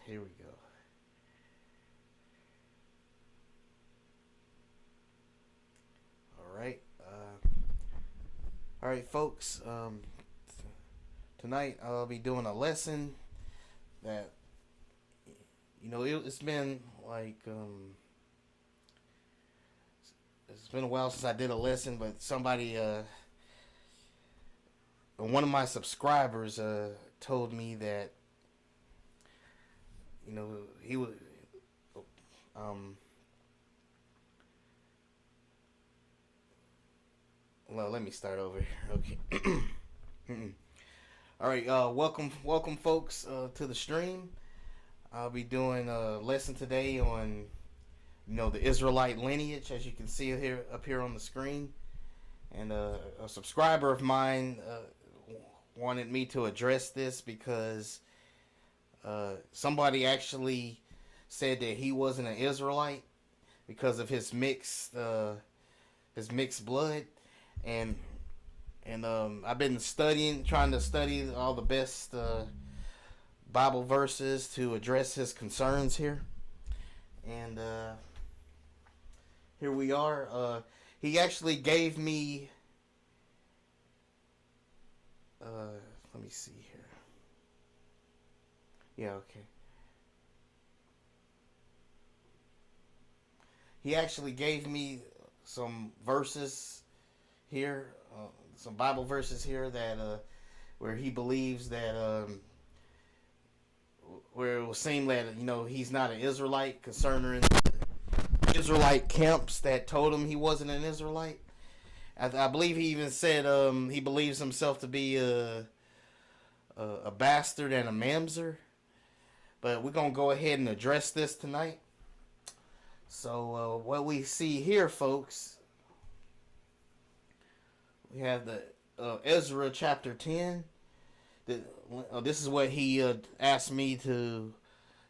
Here we go. All right. All right, folks. Tonight I'll be doing a lesson that it's been like it's been a while since I did a lesson, but somebody one of my subscribers told me that he was um well, let me start over here. Okay. All right, welcome folks to the stream. I'll be doing a lesson today on the Israelite lineage, as you can see here up here on the screen. And a subscriber of mine wanted me to address this because somebody actually said that he wasn't an Israelite because of his mixed blood, and I've been trying to study all the best Bible verses to address his concerns here, and here we are. He actually gave me. Let me see here. Yeah, okay. He actually gave me some verses here, some Bible verses here that where he believes that where it will seem that he's not an Israelite concerning Israelite camps that told him he wasn't an Israelite. I believe he even said he believes himself to be a bastard and a mamzer. But we're gonna go ahead and address this tonight. So what we see here, folks, we have the Ezra chapter 10. This is what he asked me to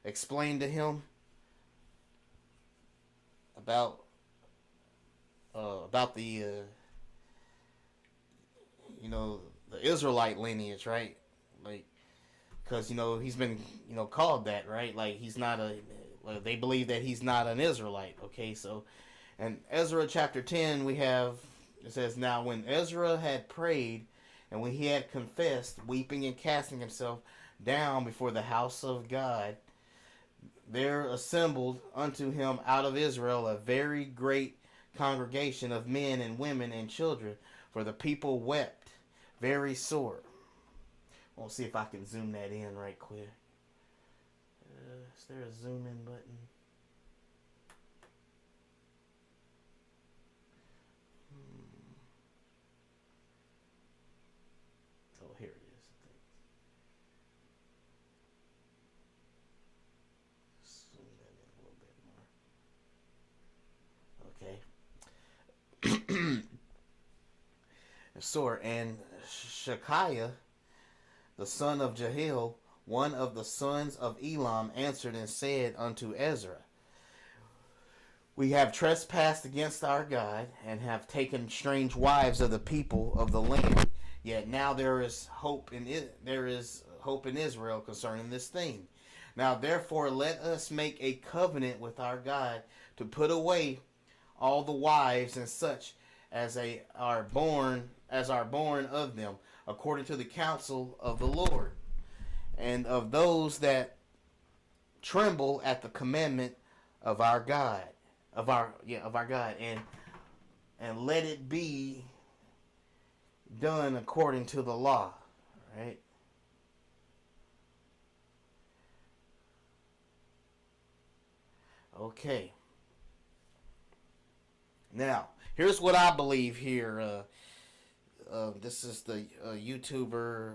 explain to him about the the Israelite lineage, right? Like, because he's been called that, right? Like he's not they believe that he's not an Israelite. Okay, so in Ezra chapter 10 it says, now when Ezra had prayed and when he had confessed, weeping and casting himself down before the house of God, there assembled unto him out of Israel a very great congregation of men and women and children, for the people wept very sore. We'll see if I can zoom that in right quick. Is there a zoom in button? Oh, here it is. Zoom that in a little bit more. Okay. Sore, and Shekiah, the son of Jehiel, one of the sons of Elam, answered and said unto Ezra, we have trespassed against our God, and have taken strange wives of the people of the land. Yet now there is hope in Israel concerning this thing. Now therefore let us make a covenant with our God to put away all the wives and such as are born of them, according to the counsel of the Lord, and of those that tremble at the commandment of our God, of our God, and let it be done according to the law, right? Okay. Now, here's what I believe here. This is the YouTuber.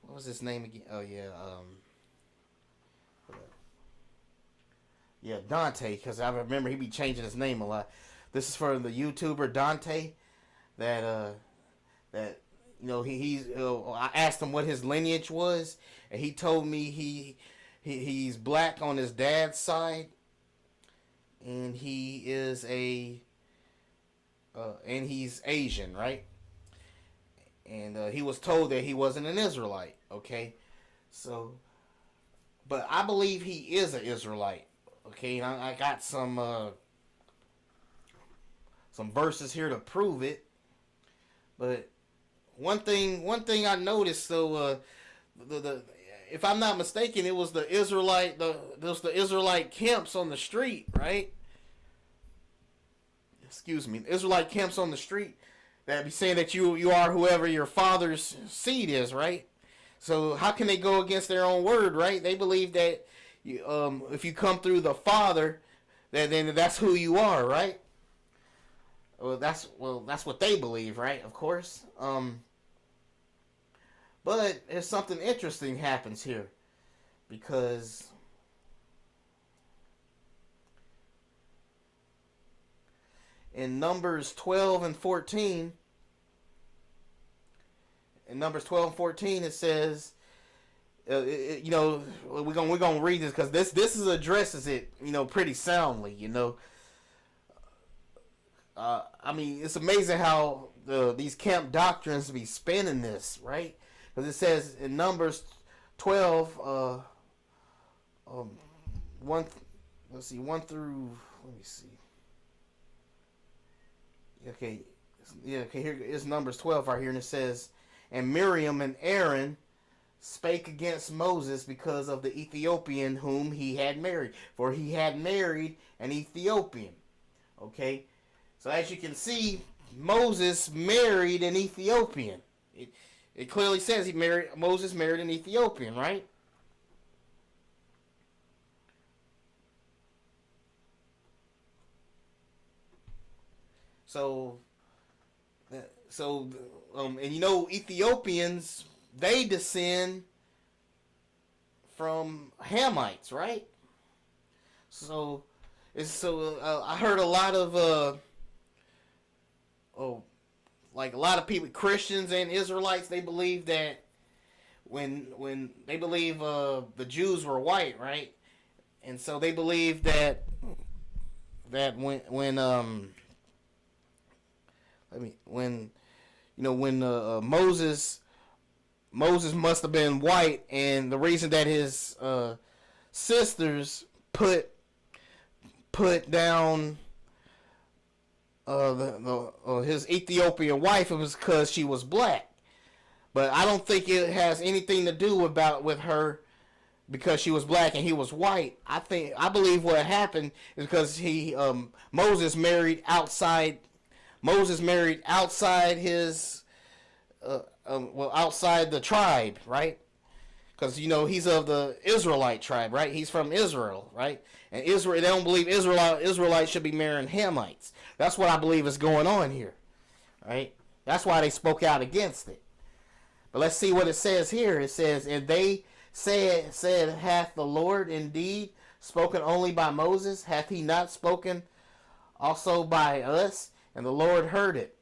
What was his name again? Oh yeah. Yeah, Dante. Because I remember he be changing his name a lot. This is for the YouTuber Dante. That he's. I asked him what his lineage was, and he told me he's black on his dad's side, and he is and he's Asian, right? And and he was told that he wasn't an Israelite. Okay, so, but I believe he is an Israelite. Okay, and I got some verses here to prove it. But one thing I noticed, so the if I'm not mistaken, it was the Israelite camps on the street, right? Excuse me, Israelite camps on the street that be saying that you are whoever your father's seed is, right? So how can they go against their own word, right? They believe that if you come through the Father, then that's who you are, right? That's what they believe, right? Of course. But there's something interesting happens here, because in Numbers 12 and 14, it says, we're gonna read this because this addresses it, pretty soundly, I mean, it's amazing how these camp doctrines be spinning this, right? Because it says in Numbers 12, 1 through, let me see. Okay, here is Numbers 12 right here, and it says, and Miriam and Aaron spake against Moses because of the Ethiopian whom he had married, for he had married an Ethiopian. Okay, so as you can see, Moses married an Ethiopian. It clearly says Moses married an Ethiopian, right? So, and Ethiopians, they descend from Hamites, right? So, I heard a lot of like a lot of people, Christians and Israelites, they believe that when they believe the Jews were white, right? And so they believe that when Moses must have been white, and the reason that his sisters put down his Ethiopian wife, it was because she was black. But I don't think it has anything to do with her because she was black and he was white. I believe what happened is because Moses married outside his outside the tribe, right? Because he's of the Israelite tribe, right? He's from Israel, right? And Israel, they don't believe Israelites should be marrying Hamites. That's what I believe is going on here, right? That's why they spoke out against it. But let's see what it says here. It says, and they said, hath the Lord indeed spoken only by Moses? Hath he not spoken also by us? And the Lord heard it.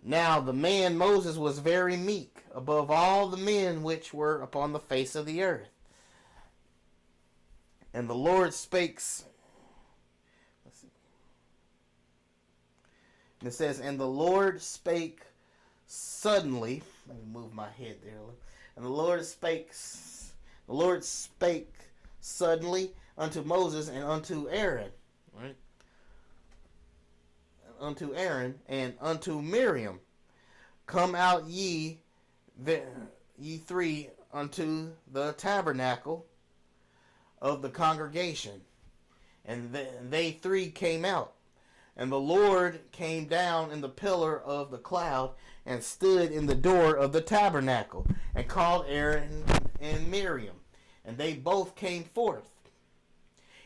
Now the man Moses was very meek above all the men which were upon the face of the earth. And the Lord spake. Let's see. And it says, and the Lord spake suddenly. Let me move my head there a little. And the Lord spake suddenly unto Moses and unto Aaron, right? Unto Aaron and unto Miriam, come out ye three unto the tabernacle of the congregation. And they three came out. And the Lord came down in the pillar of the cloud and stood in the door of the tabernacle and called Aaron and Miriam. And they both came forth.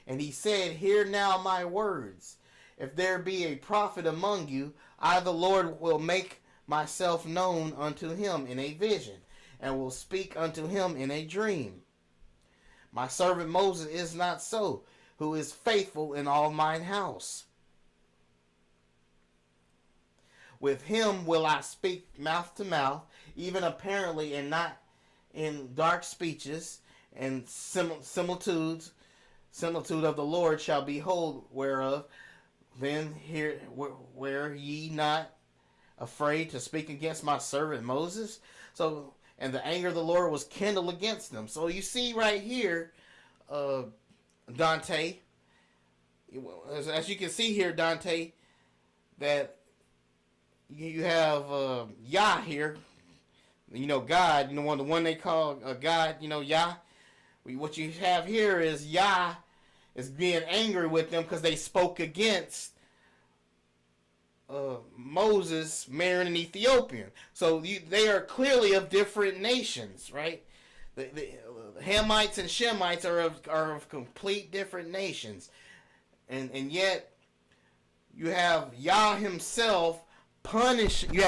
And he said, hear now my words. If there be a prophet among you, I the Lord will make myself known unto him in a vision, and will speak unto him in a dream. My servant Moses is not so, who is faithful in all mine house. With him will I speak mouth to mouth, even apparently, and not in dark speeches, and similitude of the Lord shall behold, whereof then here were ye not afraid to speak against my servant Moses? So, and the anger of the Lord was kindled against them. So you see right here, Dante, as you can see here, Dante, that you have Yah here, God, the one they call God, Yah. What you have here is Yah is being angry with them because they spoke against Moses marrying an Ethiopian. So they are clearly of different nations, right? The Hamites and Shemites are of complete different nations, and yet you have Yah himself punishing the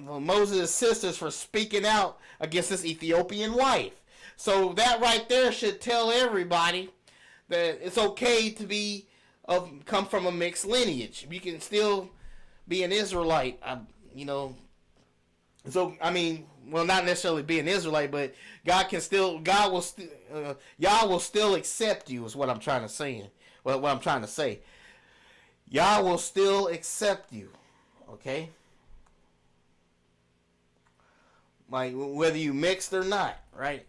Moses' sisters for speaking out against this Ethiopian wife. So that right there should tell everybody that it's okay to come from a mixed lineage. You can still be an Israelite, So not necessarily be an Israelite, but Yah will still accept you. Is what I'm trying to say. Well, what I'm trying to say, Yah will still accept you. Okay. Like whether you mixed or not, right?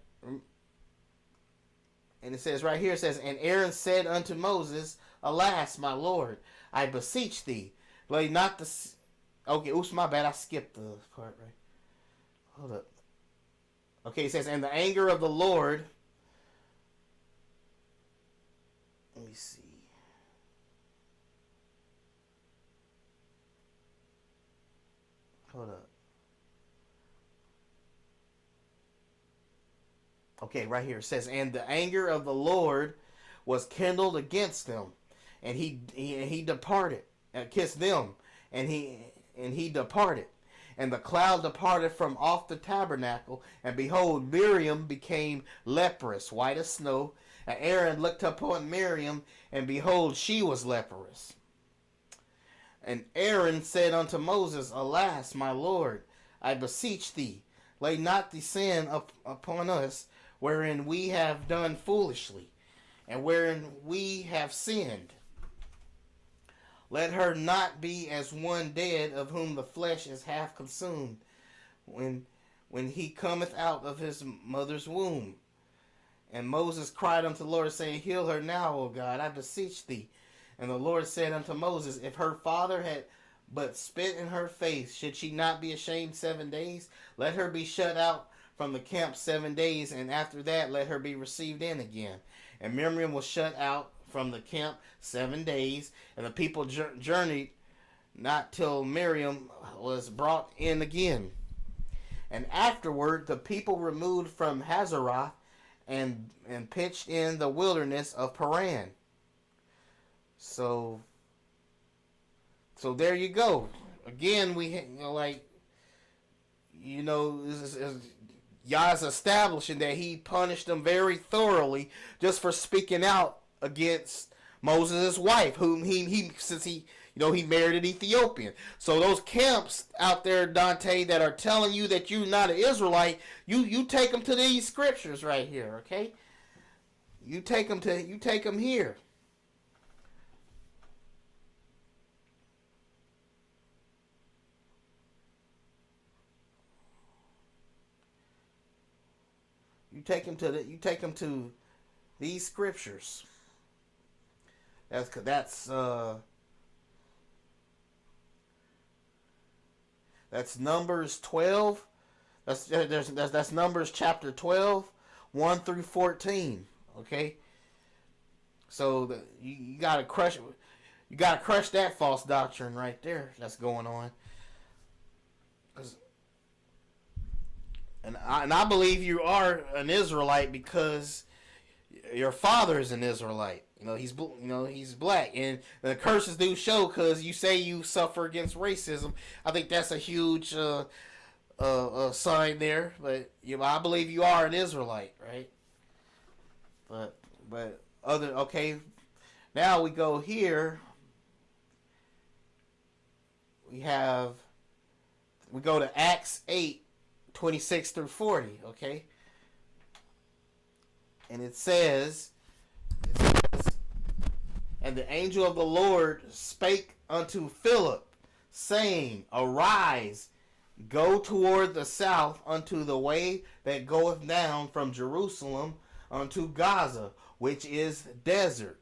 And it says right here, it says, and Aaron said unto Moses, alas, my Lord, I beseech thee, lay not the... Okay, oops, my bad, I skipped the part, right? Hold up. Okay, it says, and the anger of the Lord... Let me see. Hold up. Okay, right here it says, and the anger of the Lord was kindled against them, and he departed, kissed them, and he departed, and the cloud departed from off the tabernacle, and behold, Miriam became leprous, white as snow, and Aaron looked upon Miriam, and behold, she was leprous. And Aaron said unto Moses, alas, my Lord, I beseech thee, lay not the sin upon us, wherein we have done foolishly, and wherein we have sinned. Let her not be as one dead, of whom the flesh is half consumed, when he cometh out of his mother's womb. And Moses cried unto the Lord, saying, heal her now, O God, I beseech thee. And the Lord said unto Moses, if her father had but spit in her face, should she not be ashamed 7 days? Let her be shut out from the camp 7 days, and after that let her be received in again. And Miriam was shut out from the camp 7 days, and the people journeyed not till Miriam was brought in again. And afterward the people removed from Hazeroth and pitched in the wilderness of Paran. So there you go. Again, Yah's establishing that he punished them very thoroughly just for speaking out against Moses' wife, whom he married an Ethiopian. So those camps out there, Dante, that are telling you that you're not an Israelite, you take them to these scriptures right here, okay? You take them here. You take them to these scriptures. That's Numbers 12. That's Numbers chapter 12, 1 through 14. Okay. So you gotta crush that false doctrine right there that's going on. And I believe you are an Israelite because your father is an Israelite. He's black, and the curses do show because you say you suffer against racism. I think that's a huge sign there. But I believe you are an Israelite, right? But okay. Now we go here. We go to Acts 8:26 through 40, okay? And it says, And the angel of the Lord spake unto Philip, saying, Arise, go toward the south unto the way that goeth down from Jerusalem unto Gaza, which is desert.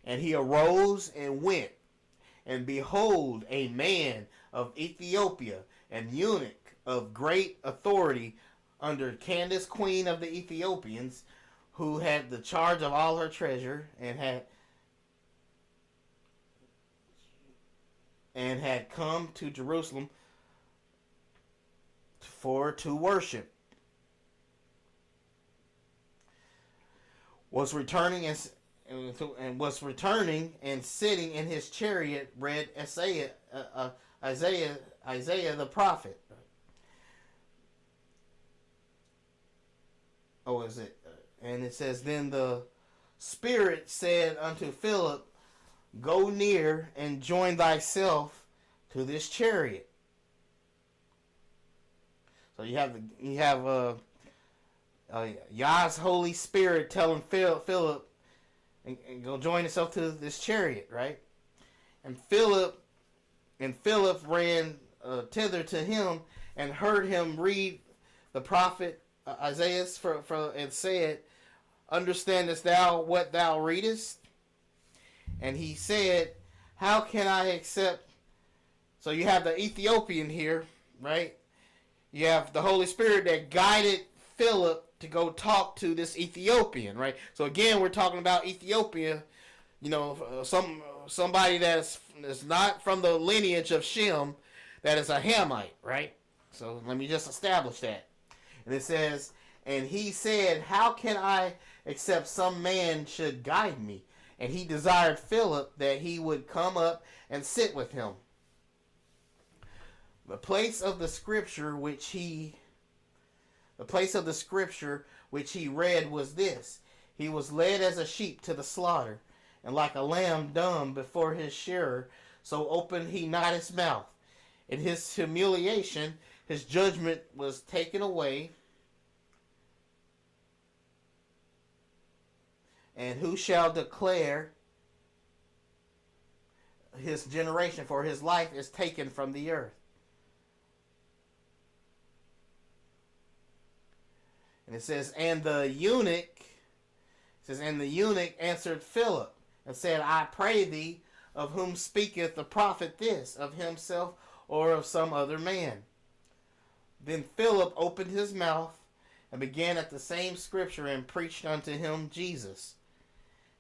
And he arose and went. And behold, a man of Ethiopia, an eunuch of great authority under Candace, queen of the Ethiopians, who had the charge of all her treasure, and had come to Jerusalem to worship, was returning and sitting in his chariot read Isaiah the prophet. Oh, is it? And it says, Then the Spirit said unto Philip, Go near and join thyself to this chariot. So you have Yah's Holy Spirit telling Philip, and go join yourself to this chariot, right? And Philip ran thither to him and heard him read the prophet Isaiah and said, Understandest thou what thou readest? And he said, How can I accept? So you have the Ethiopian here, right? You have the Holy Spirit that guided Philip to go talk to this Ethiopian, right? So again, we're talking about Ethiopia, somebody that's not from the lineage of Shem, that is a Hamite, right? So let me just establish that. And it says, And he said, How can I except some man should guide me? And he desired Philip that he would come up and sit with him. The place of the scripture which he read was this: He was led as a sheep to the slaughter, and like a lamb dumb before his shearer, so opened he not his mouth. In his humiliation, his judgment was taken away. And who shall declare his generation? For his life is taken from the earth. And it says, And the eunuch answered Philip and said, I pray thee, of whom speaketh the prophet this, of himself or of some other man? Then Philip opened his mouth and began at the same scripture and preached unto him Jesus.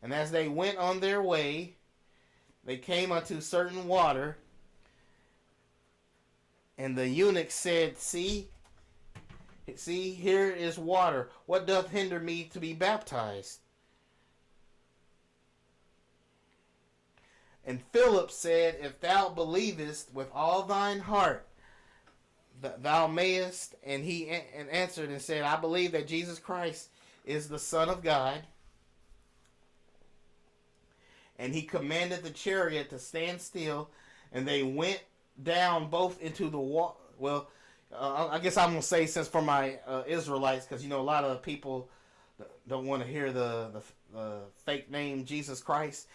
And as they went on their way, they came unto certain water, and the eunuch said, See, here is water. What doth hinder me to be baptized? And Philip said, If thou believest with all thine heart, thou mayest. And he answered and said, I believe that Jesus Christ is the Son of God. And he commanded the chariot to stand still, and they went down both into the water. Well, I guess I'm going to say, since for my Israelites, because, a lot of people don't want to hear the fake name Jesus Christ.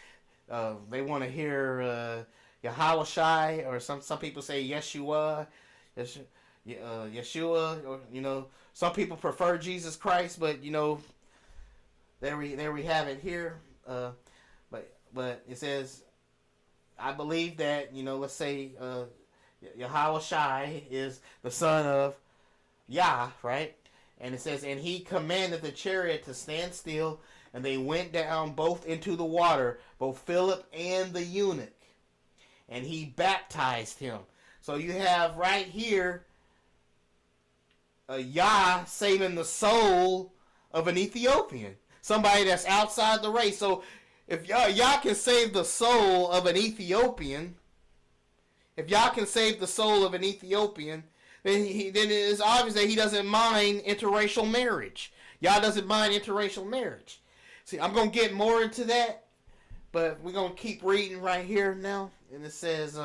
They want to hear Yahweh, or some people say Yeshua, Yeshua, or, some people prefer Jesus Christ, but, there we have it here. But it says, I believe that, let's say Yahweh is the son of Yah, right? And it says, And he commanded the chariot to stand still, and they went down both into the water, both Philip and the eunuch. And he baptized him. So you have right here Yah saving the soul of an Ethiopian. Somebody that's outside the race. So if Yah can save the soul of an Ethiopian, then it is obvious that he doesn't mind interracial marriage. Yah doesn't mind interracial marriage. See, I'm going to get more into that, but we're going to keep reading right here now. And it says,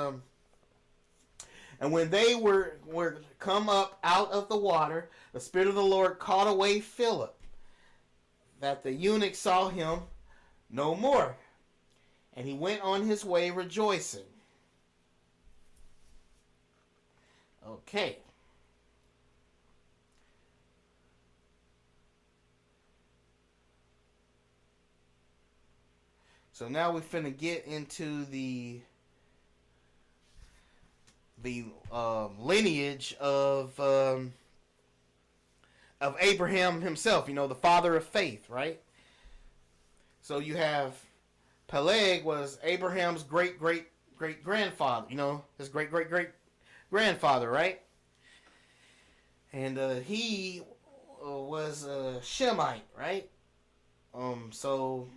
And when they were come up out of the water, the Spirit of the Lord caught away Philip, that the eunuch saw him no more. And he went on his way rejoicing. Okay. So now we're finna get into the lineage of Abraham himself. You know, the father of faith, right? So you have Peleg was Abraham's great grandfather. You know, his great grandfather, right? And he was a Shemite, right? So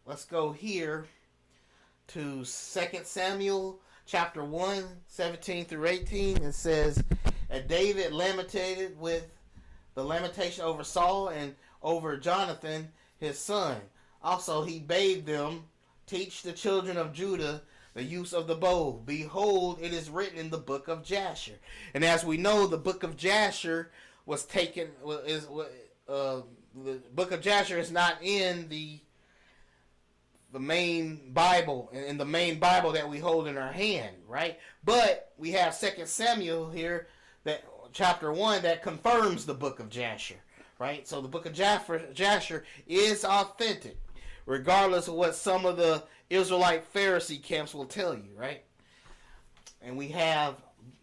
let's go here to 2 Samuel chapter 1, 17 through 18. It says, and David lamented with the lamentation over Saul and over Jonathan, his son. Also he bade them teach the children of Judah the use of the bow. Behold, it is written in the book of Jasher. And as we know, the book of Jasher was taken, the book of Jasher is not in the main Bible, in the main Bible that we hold in our hand, right? But we have 2 Samuel here, that chapter 1, that confirms the book of Jasher, right? So the book of Jasher is authentic, regardless of what some of the Israelite Pharisee camps will tell you, right? And we have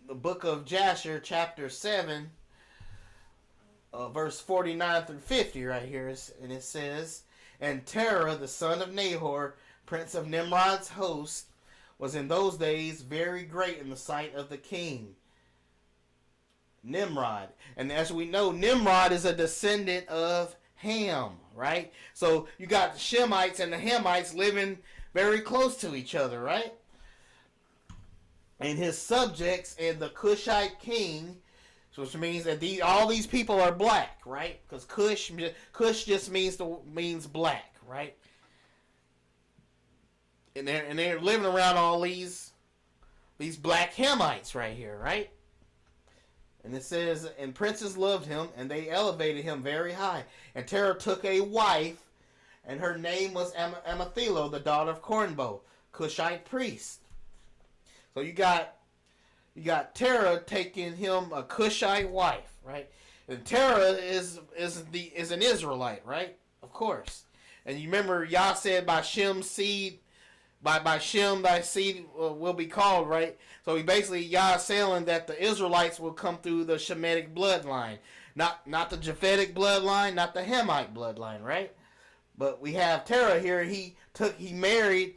the book of Jasher, chapter 7, verse 49 through 50 right here, and it says, and Terah, the son of Nahor, prince of Nimrod's host, was in those days very great in the sight of the king, Nimrod. And as we know, Nimrod is a descendant of Ham, right? So you got the Shemites and the Hamites living very close to each other, right? And his subjects and the Cushite king, which means that all these people are black, right? Because Cush just means black, right? And they're living around all these black Hamites right here, right? And it says, and princes loved him, and they elevated him very high. And Terah took a wife, and her name was Amathilo, the daughter of Cornbo, Cushite priest. So you got Terah taking him a Cushite wife, right? And Terah is an Israelite, right? Of course. And you remember Yah said, by Shem's seed, by Shem thy seed will be called, right? So he basically, Yah is saying that the Israelites will come through the Shemitic bloodline, not the Japhetic bloodline, not the Hamite bloodline, right? But we have Terah here. He married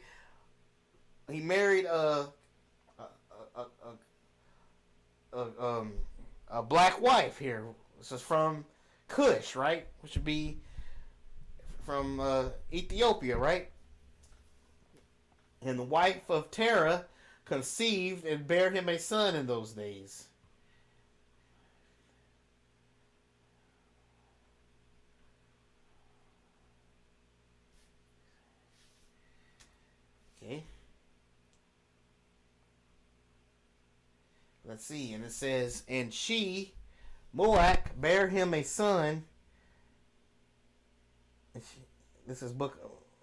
a black wife here. This is from Cush, right? Which would be from Ethiopia, right? And the wife of Terah conceived and bare him a son in those days. Okay. Let's see. And it says, and she, Moach, bare him a son. This is book,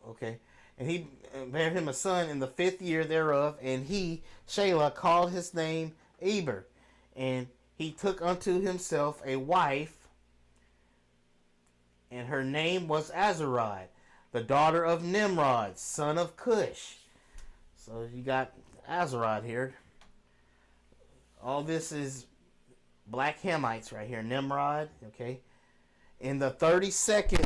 okay. And he bare him a son in the 5th year thereof, and he, Shelah, called his name Eber. And he took unto himself a wife, and her name was Azarad, the daughter of Nimrod, son of Cush. So you got Azarad here. All this is black Hamites right here. Nimrod, okay. In the 32nd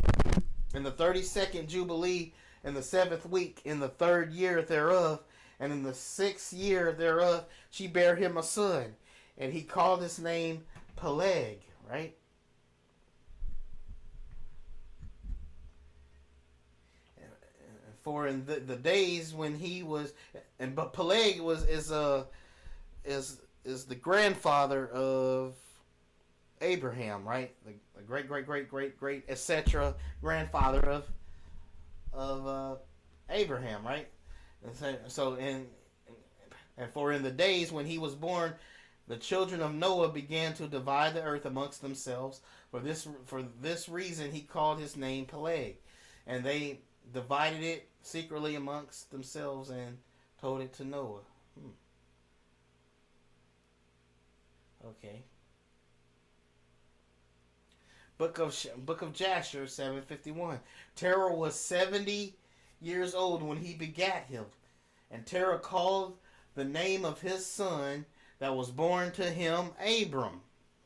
Jubilee, in the 7th week, in the 3rd year thereof, and in the 6th year thereof, she bare him a son, and he called his name Peleg, right? For in the days when he was, but Peleg is the grandfather of Abraham, right? The great etc. grandfather of Abraham, right? And so and for in the days when he was born, the children of Noah began to divide the earth amongst themselves. For this reason he called his name Peleg, and they divided it secretly amongst themselves and told it to Noah. Okay. Book of Jasher 751. Terah was 70 years old when he begat him, and Terah called the name of his son that was born to him Abram,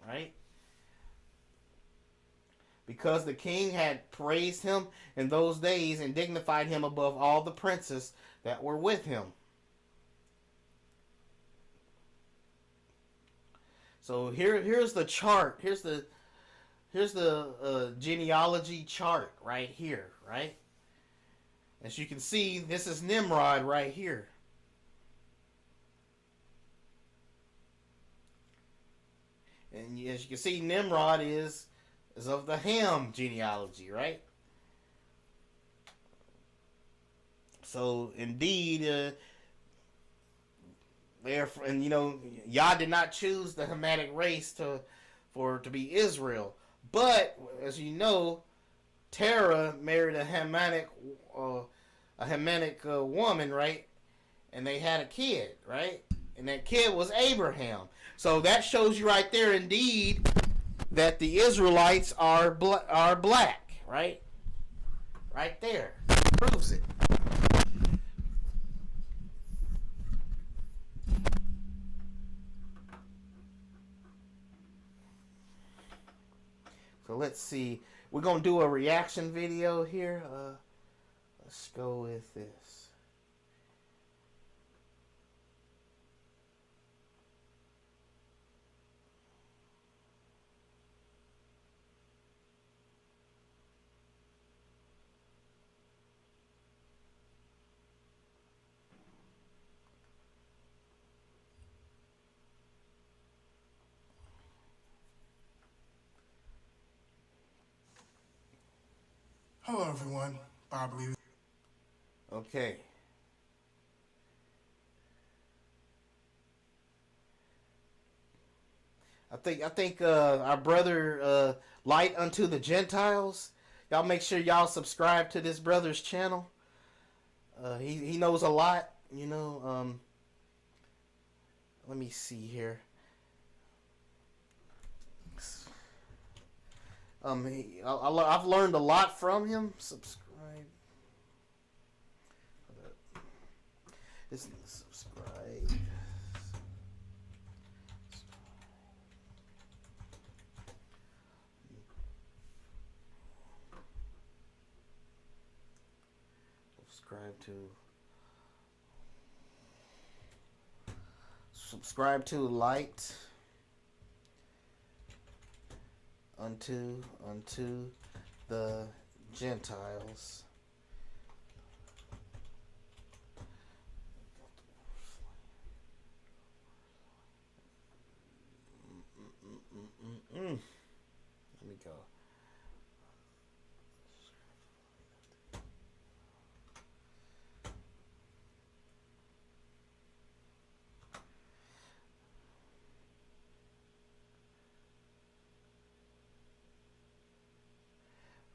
right? Because the king had praised him in those days and dignified him above all the princes that were with him. So here's the chart. Here's the genealogy chart right here, right? As you can see, this is Nimrod right here. And as you can see, Nimrod is of the Ham genealogy, right? So indeed, and Yah did not choose the Hamitic race to be Israel, but as you know, Terah married a Hamitic woman, right? And they had a kid, right? And that kid was Abraham. So that shows you right there, indeed, that the Israelites are black, right? Right there, proves it. So let's see. We're gonna do a reaction video here. Let's go with this. Hello, everyone. Bob Lee. Okay. I think our brother Light unto the Gentiles. Y'all make sure y'all subscribe to this brother's channel. He knows a lot. Let me see here. I've learned a lot from him. Subscribe. Subscribe. Subscribe to Light unto the Gentiles. Let me go.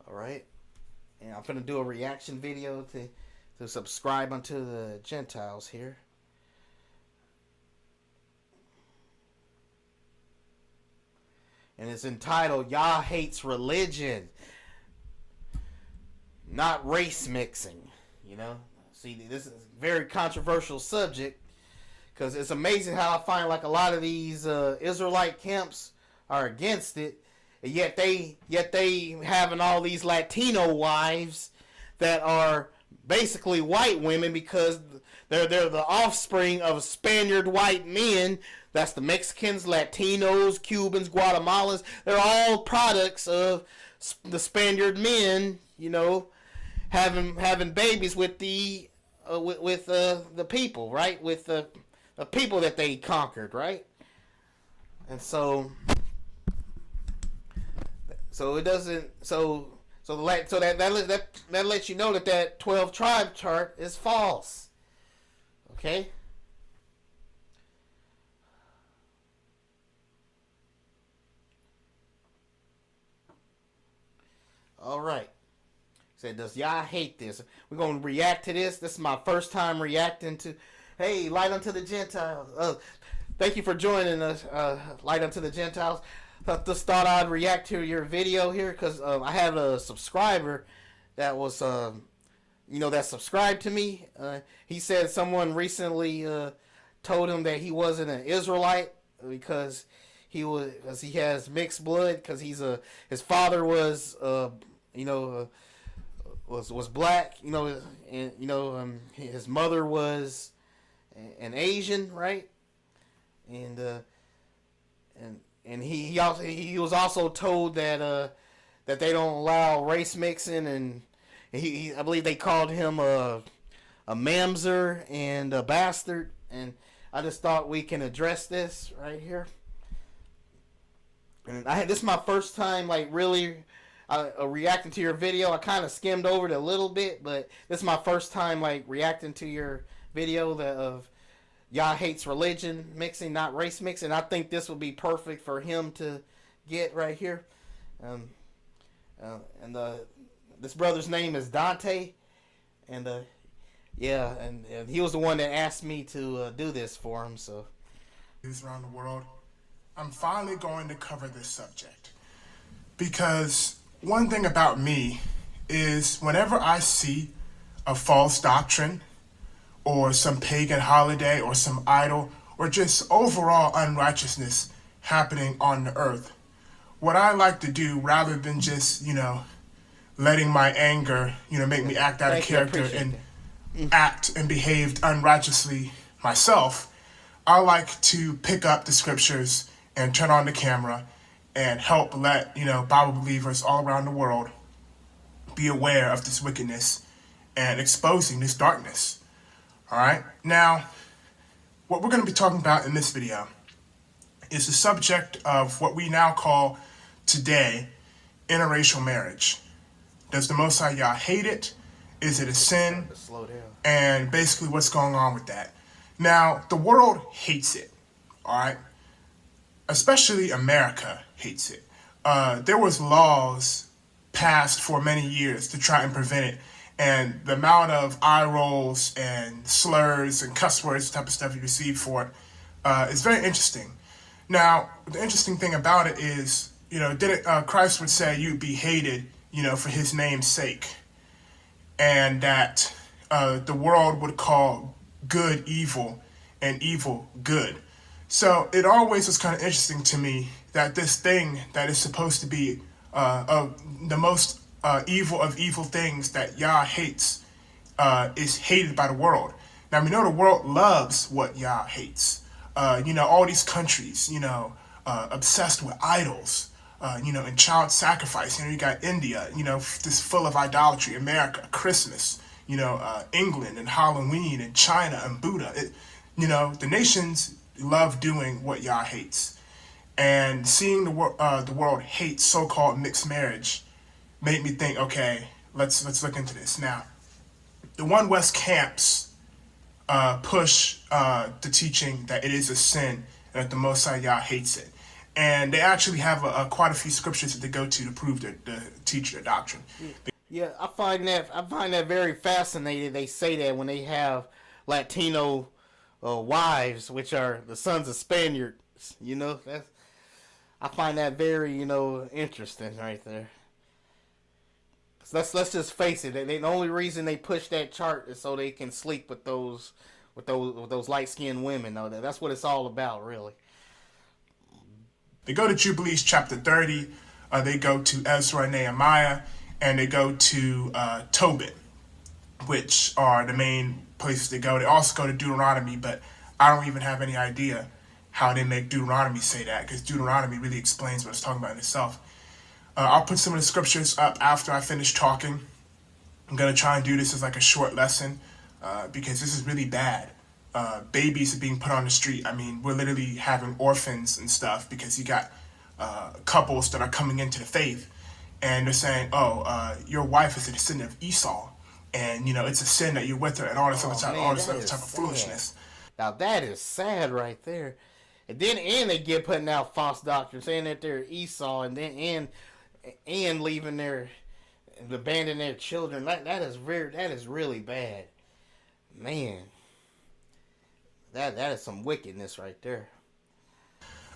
Alright. And I'm going to do a reaction video to subscribe unto the Gentiles here. And it's entitled, Yah Hates Religion, Not Race Mixing. See, this is a very controversial subject, because it's amazing how I find like a lot of these Israelite camps are against it, and yet they having all these Latino wives that are basically white women, because they're the offspring of Spaniard white men. That's the Mexicans, Latinos, Cubans, Guatemalans. They're all products of the Spaniard men, having babies with the people, right? With the people that they conquered, right? And so it doesn't. So that lets you know that 12 tribe chart is false. Okay. All right. Said, does y'all hate this? We're going to react to this. This is my first time reacting to, hey, Light Unto the Gentiles. Thank you for joining us, Light Unto the Gentiles. Just thought I'd react to your video here because I had a subscriber that was, that subscribed to me. He said someone recently told him that he wasn't an Israelite because he has mixed blood because his father was was black, and his mother was an Asian, right? And he was also told that they don't allow race mixing, and I believe they called him a mamzer and a bastard. And I just thought we can address this right here. And this is my first time really reacting to your video. I kind of skimmed over it a little bit, but this is my first time reacting to your video of Yah hates religion mixing, not race mixing. I think this would be perfect for him to get right here. This brother's name is Dante, and and he was the one that asked me to do this for him. So, around the world, I'm finally going to cover this subject because one thing about me is whenever I see a false doctrine or some pagan holiday or some idol or just overall unrighteousness happening on the earth, what I like to do rather than just, letting my anger, make me act out of character and act and behave unrighteously myself, I like to pick up the scriptures and turn on the camera and help let, Bible believers all around the world be aware of this wickedness and exposing this darkness. All right. Now, what we're going to be talking about in this video is the subject of what we now call today interracial marriage. Does the Most High Yah hate it? Is it a sin? slow down. And basically what's going on with that. Now, the world hates it. All right. Especially America hates it. There was laws passed for many years to try and prevent it. And the amount of eye rolls and slurs and cuss words, type of stuff you receive for it, is very interesting. Now, the interesting thing about it is, Christ would say you'd be hated, for his name's sake. And that the world would call good evil and evil good. So it always was kind of interesting to me that this thing that is supposed to be the most evil of evil things that Yah hates is hated by the world. Now, we know the world loves what Yah hates. All these countries, obsessed with idols, and child sacrifice. You got India, this full of idolatry, America, Christmas, England and Halloween and China and Buddha. The nations love doing what Yah hates. And seeing the world hate so-called mixed marriage made me think, okay, let's look into this. Now, the One West camps push the teaching that it is a sin and that the Most High Yah hates it. And they actually have quite a few scriptures that they go to prove the teach their doctrine. Yeah, I find that very fascinating. They say that when they have Latino wives, which are the sons of Spaniards, I find that very interesting right there. Let's just face it. The only reason they push that chart is so they can sleep with those light skinned women. Though that's what it's all about, really. They go to Jubilees chapter 30. They go to Ezra and Nehemiah, and they go to Tobit, which are the main places they go. They also go to Deuteronomy, but I don't even have any idea how they make Deuteronomy say that, because Deuteronomy really explains what it's talking about in itself. I'll put some of the scriptures up after I finish talking. I'm going to try and do this as like a short lesson because this is really bad. Babies are being put on the street. I mean, we're literally having orphans and stuff because you got couples that are coming into the faith and they're saying, your wife is a descendant of Esau. And, it's a sin that you're with her and all this other type of foolishness. Now, that is sad right there. And then they get putting out false doctrine saying that they're Esau and leaving their and abandon their children. That is very, that is really bad, man. That is some wickedness right there.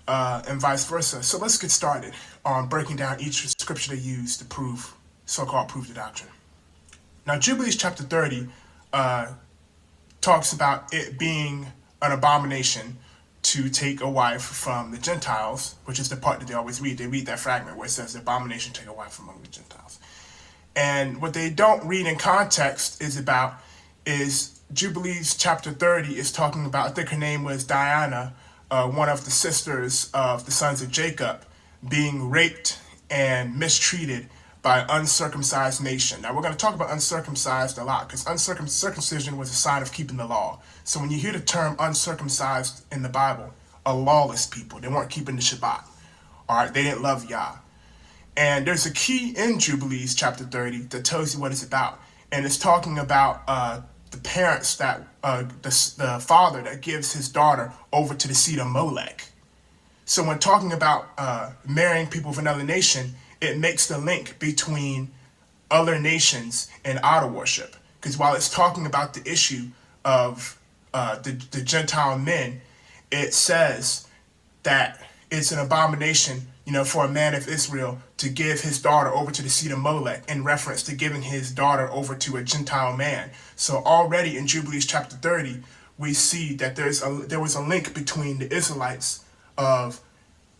And vice versa. So let's get started on breaking down each scripture they use to prove, so-called prove the doctrine. Now, Jubilees chapter 30 talks about it being an abomination to take a wife from the Gentiles, which is the part that they always read. They read that fragment where it says, the abomination to take a wife from among the Gentiles. And what they don't read in context is Jubilees chapter 30 is talking about, I think her name was Diana, one of the sisters of the sons of Jacob, being raped and mistreated by an uncircumcised nation. Now, we're going to talk about uncircumcised a lot because circumcision was a sign of keeping the law. So when you hear the term uncircumcised in the Bible, a lawless people, they weren't keeping the Shabbat. All right, they didn't love Yah. And there's a key in Jubilees chapter 30 that tells you what it's about. And it's talking about the parents that, the father that gives his daughter over to the seed of Molech. So when talking about marrying people of another nation, it makes the link between other nations and idol worship. Because while it's talking about the issue of the Gentile men, it says that it's an abomination, for a man of Israel to give his daughter over to the seed of Molech in reference to giving his daughter over to a Gentile man. So already in Jubilees chapter 30, we see that there was a link between the Israelites of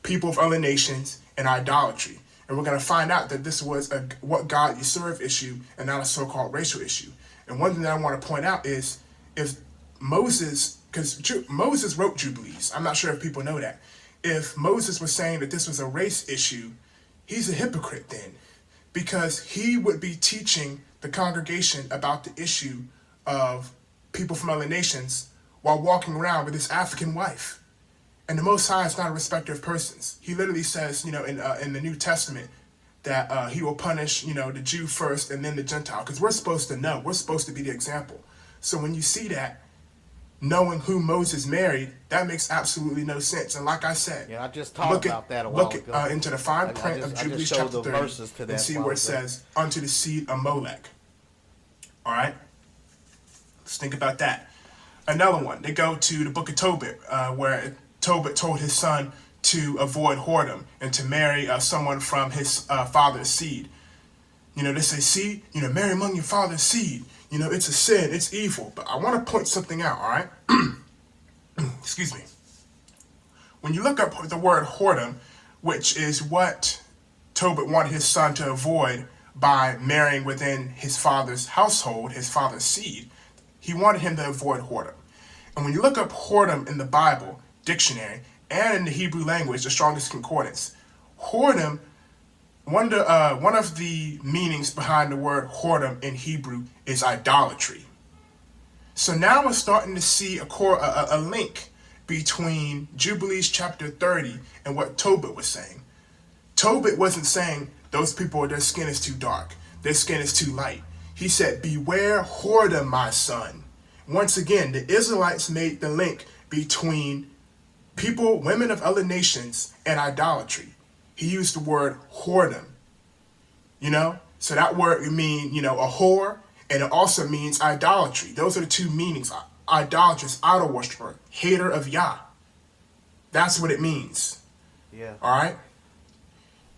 people of other nations and idolatry. And we're going to find out that this was a what God you serve issue and not a so-called racial issue. And one thing that I want to point out is if Moses, because Moses wrote Jubilees, I'm not sure if people know that. If Moses was saying that this was a race issue, he's a hypocrite then, because he would be teaching the congregation about the issue of people from other nations while walking around with his African wife. And the Most High is not a respecter of persons. He literally says, in the New Testament that he will punish, the Jew first and then the Gentile, because we're supposed to know. We're supposed to be the example. So when you see that, knowing who Moses married, that makes absolutely no sense. And like I said, I just talked about that a while ago. Look into the fine print of Jubilees chapter 30 and see where it says, unto the seed of Molech. All right? Let's think about that. Another one, they go to the book of Tobit, where Tobit told his son to avoid whoredom and to marry someone from his father's seed. They say, see, marry among your father's seed. It's a sin, it's evil. But I want to point something out, all right? Excuse me. When you look up the word whoredom, which is what Tobit wanted his son to avoid by marrying within his father's household, his father's seed, he wanted him to avoid whoredom. And when you look up whoredom in the Bible dictionary and in the Hebrew language, the strongest concordance, whoredom, one of the meanings behind the word whoredom in Hebrew is idolatry. So now we're starting to see a link between Jubilees chapter 30 and what Tobit was saying. Tobit wasn't saying those people, their skin is too dark, their skin is too light. He said, beware whoredom, my son. Once again, the Israelites made the link between people, women of other nations, and idolatry. He used the word whoredom, So that word would mean, a whore, and it also means idolatry. Those are the two meanings. Idolatrous, idol worshiper, hater of Yah. That's what it means. Yeah. All right?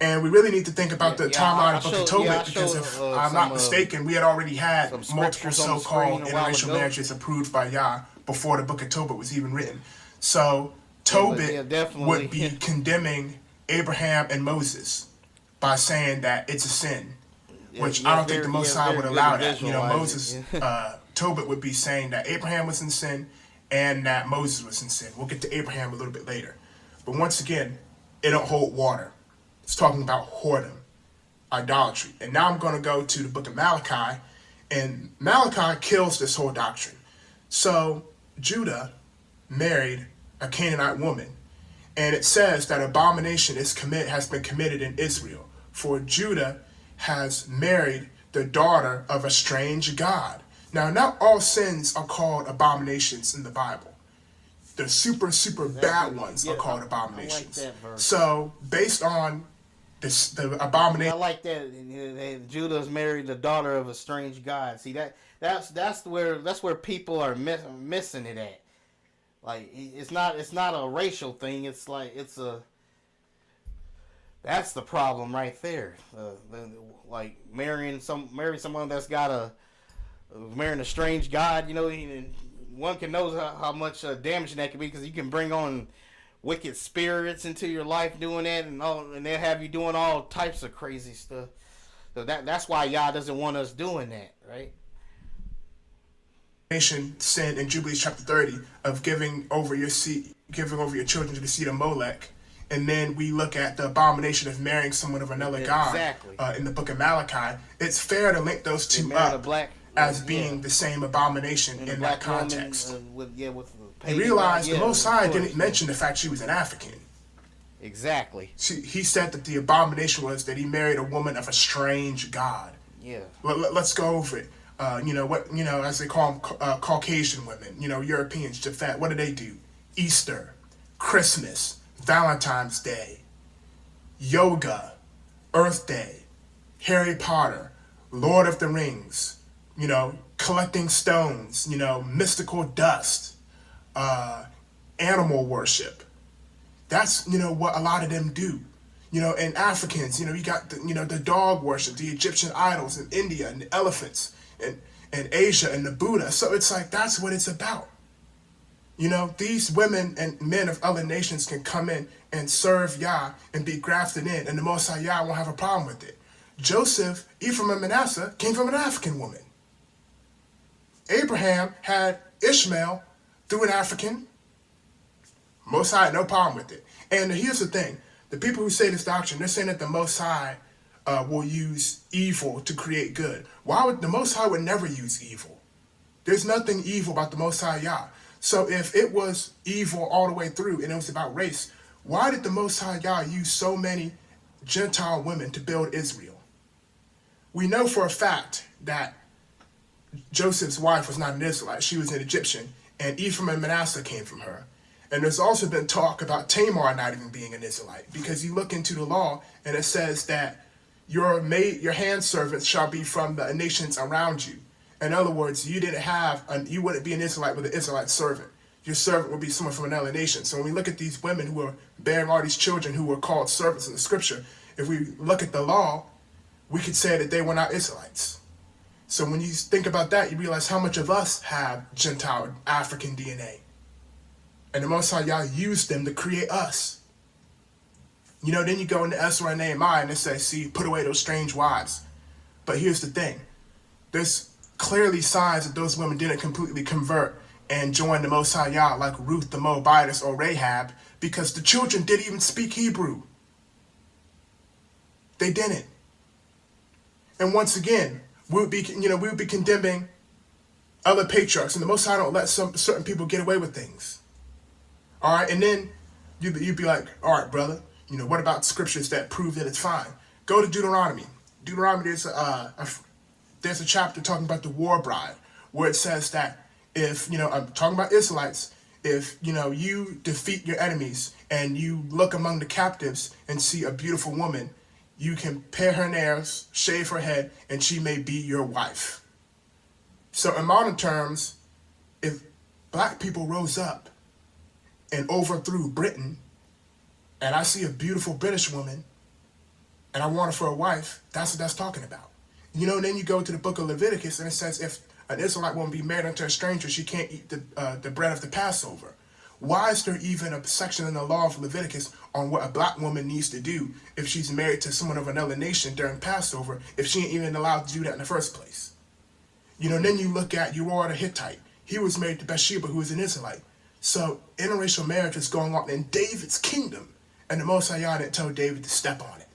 And we really need to think about the timeline of Book of Tobit, because if I'm not mistaken, we had already had multiple so-called interracial marriages approved by Yah before the Book of Tobit was even written. So Tobit would be condemning Abraham and Moses by saying that it's a sin, which I don't think the Most High would allow that. Moses, Tobit would be saying that Abraham was in sin and that Moses was in sin. We'll get to Abraham a little bit later. But once again, it don't hold water. It's talking about whoredom, idolatry. And now I'm going to go to the book of Malachi, and Malachi kills this whole doctrine. So Judah married a Canaanite woman, and it says that abomination has been committed in Israel, for Judah has married the daughter of a strange god. Now, not all sins are called abominations in the Bible. The super bad ones are called abominations. I like that verse. So, based on the Yeah, I abomination like that. Judah's married the daughter of a strange god. See that's where people are missing it at. Like it's not a racial thing. It's like it's a that's the problem right there. Like marrying someone that's got a marrying a strange god. One can know how much damage that can be because you can bring on wicked spirits into your life doing that, and they'll have you doing all types of crazy stuff. So that's why Yah doesn't want us doing that, right? sin in Jubilees chapter 30 of giving over your children to the seed of Molech. And then we look at the abomination of marrying someone of another god Exactly. In the book of Malachi. It's fair to link those They two married a up black as being the same abomination and a in that black woman context. with You realize the Most High didn't yeah. mention the fact she was an African. Exactly. He said that the abomination was that he married a woman of a strange god. Yeah. Let's go over it. As they call them, Caucasian women, Europeans, Japhet, what do? Easter, Christmas, Valentine's Day, yoga, Earth Day, Harry Potter, Lord of the Rings, collecting stones, mystical dust, animal worship. That's, what a lot of them do. And Africans, you got the dog worship, the Egyptian idols in India, and the elephants, and Asia, and the Buddha. So it's like, that's what it's about. These women and men of other nations can come in and serve Yah and be grafted in, and the Most High Yah won't have a problem with it. Joseph, Ephraim, and Manasseh came from an African woman. Abraham had Ishmael through an African. Most High had no problem with it. And here's the thing. The people who say this doctrine, they're saying that the Most High will use evil to create good. Why would the Most High would never use evil? There's nothing evil about the Most High Yah. So if it was evil all the way through and it was about race, why did the Most High Yah use so many Gentile women to build Israel? We know for a fact that Joseph's wife was not an Israelite. She was an Egyptian, and Ephraim and Manasseh came from her. And there's also been talk about Tamar not even being an Israelite, because you look into the law and it says that your handservants shall be from the nations around you. In other words, you wouldn't be an Israelite with an Israelite servant. Your servant would be someone from another nation. So when we look at these women who are bearing all these children who were called servants in the scripture, if we look at the law, we could say that they were not Israelites. So when you think about that, you realize how much of us have Gentile African DNA. And the Most High Yah used them to create us. Then you go into Ezra and Nehemiah and it says, see, put away those strange wives. But here's the thing. There's clearly signs that those women didn't completely convert and join the Most High Yah like Ruth the Moabitess or Rahab, because the children didn't even speak Hebrew. They didn't. And once again, we would be condemning other patriarchs, and the Most High don't let certain people get away with things. All right, and then you'd be like, all right, brother, what about scriptures that prove that it's fine? Go to Deuteronomy. Deuteronomy, there's a chapter talking about the war bride, where it says that if, I'm talking about Israelites, if, you defeat your enemies and you look among the captives and see a beautiful woman, you can pare her nails, shave her head, and she may be your wife. So in modern terms, if black people rose up and overthrew Britain, and I see a beautiful British woman, and I want her for a wife, that's what that's talking about. Then you go to the book of Leviticus, and it says if an Israelite won't be married unto a stranger, she can't eat the bread of the Passover. Why is there even a section in the law of Leviticus on what a black woman needs to do if she's married to someone of another nation during Passover, if she ain't even allowed to do that in the first place? Then you look at Uriah the Hittite. He was married to Bathsheba, who was an Israelite. So interracial marriage is going on in David's kingdom, and the Most High Yah didn't tell David to step on it.